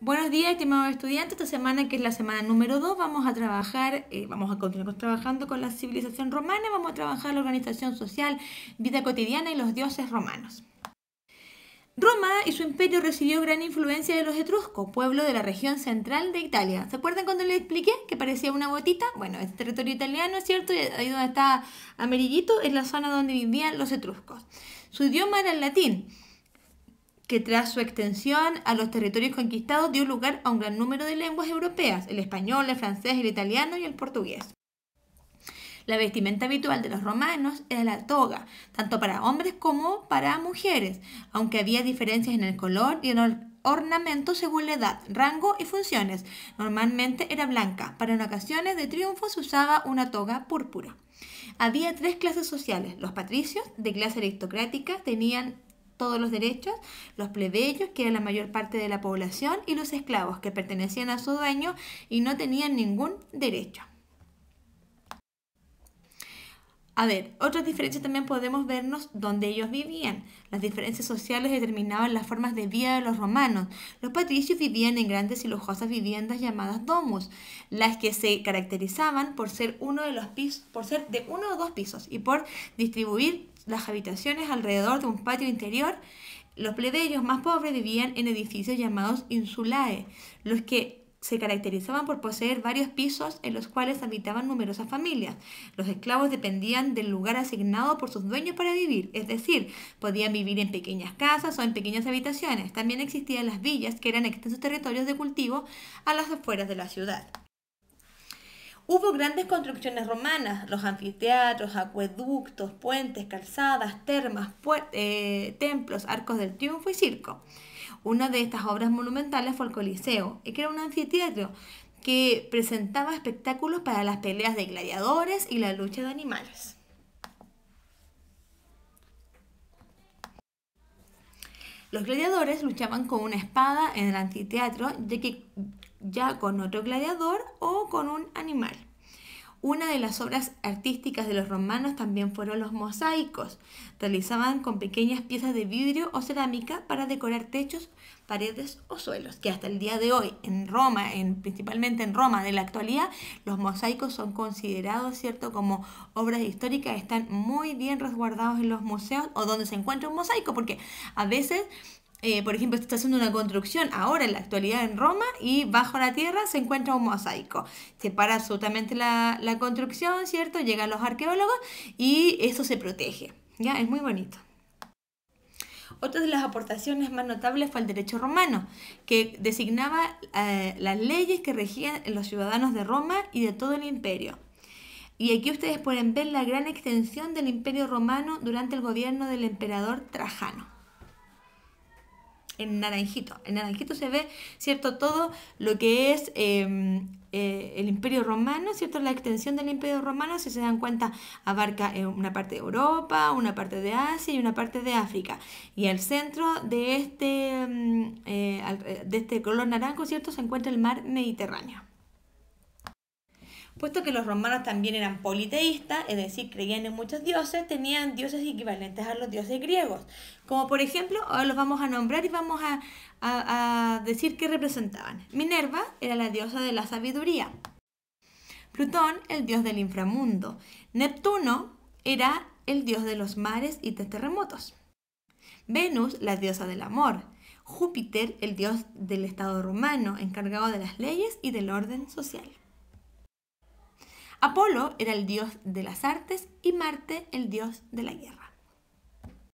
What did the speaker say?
Buenos días, estimados estudiantes. Esta semana, que es la semana número 2, vamos a continuar trabajando con la civilización romana, vamos a trabajar la organización social, vida cotidiana y los dioses romanos. Roma y su imperio recibió gran influencia de los etruscos, pueblo de la región central de Italia. ¿Se acuerdan cuando les expliqué que parecía una botita? Bueno, es territorio italiano, ¿cierto? Y ahí donde está amarillito es la zona donde vivían los etruscos. Su idioma era el latín, que tras su extensión a los territorios conquistados dio lugar a un gran número de lenguas europeas, el español, el francés, el italiano y el portugués. La vestimenta habitual de los romanos era la toga, tanto para hombres como para mujeres, aunque había diferencias en el color y en el ornamento según la edad, rango y funciones. Normalmente era blanca, para en ocasiones de triunfo se usaba una toga púrpura. Había tres clases sociales. Los patricios, de clase aristocrática, tenían todos los derechos, los plebeyos, que eran la mayor parte de la población, y los esclavos, que pertenecían a su dueño y no tenían ningún derecho. A ver, otras diferencias también podemos vernos donde ellos vivían. Las diferencias sociales determinaban las formas de vida de los romanos. Los patricios vivían en grandes y lujosas viviendas llamadas domus, las que se caracterizaban por ser de uno o dos pisos y por distribuir las habitaciones alrededor de un patio interior. Los plebeyos más pobres vivían en edificios llamados insulae, los que se caracterizaban por poseer varios pisos en los cuales habitaban numerosas familias. Los esclavos dependían del lugar asignado por sus dueños para vivir, es decir, podían vivir en pequeñas casas o en pequeñas habitaciones. También existían las villas, que eran extensos territorios de cultivo a las afueras de la ciudad. Hubo grandes construcciones romanas: los anfiteatros, acueductos, puentes, calzadas, termas, templos, arcos del triunfo y circo. Una de estas obras monumentales fue el Coliseo, que era un anfiteatro que presentaba espectáculos para las peleas de gladiadores y la lucha de animales. Los gladiadores luchaban con una espada en el anfiteatro, ya con otro gladiador o con un animal. Una de las obras artísticas de los romanos también fueron los mosaicos. Realizaban con pequeñas piezas de vidrio o cerámica para decorar techos, paredes o suelos, que hasta el día de hoy en Roma, principalmente en Roma de la actualidad, los mosaicos son considerados, ¿cierto?, como obras históricas. Están muy bien resguardados en los museos o donde se encuentra un mosaico, porque a veces por ejemplo, se está haciendo una construcción ahora en la actualidad en Roma y bajo la tierra se encuentra un mosaico. Se para absolutamente la construcción, ¿cierto? Llegan los arqueólogos y eso se protege. ¿Ya? Es muy bonito. Otra de las aportaciones más notables fue el derecho romano, que designaba las leyes que regían los ciudadanos de Roma y de todo el imperio. Y aquí ustedes pueden ver la gran extensión del imperio romano durante el gobierno del emperador Trajano. En naranjito se ve, ¿cierto?, todo lo que es el Imperio Romano, ¿cierto? La extensión del Imperio Romano, si se dan cuenta, abarca una parte de Europa, una parte de Asia y una parte de África. Y al centro de este color naranjo, ¿cierto?, se encuentra el mar Mediterráneo. Puesto que los romanos también eran politeístas, es decir, creían en muchos dioses, tenían dioses equivalentes a los dioses griegos. Como por ejemplo, ahora los vamos a nombrar y vamos a decir qué representaban. Minerva era la diosa de la sabiduría. Plutón, el dios del inframundo. Neptuno era el dios de los mares y de terremotos. Venus, la diosa del amor. Júpiter, el dios del Estado romano, encargado de las leyes y del orden social. Apolo era el dios de las artes y Marte el dios de la guerra.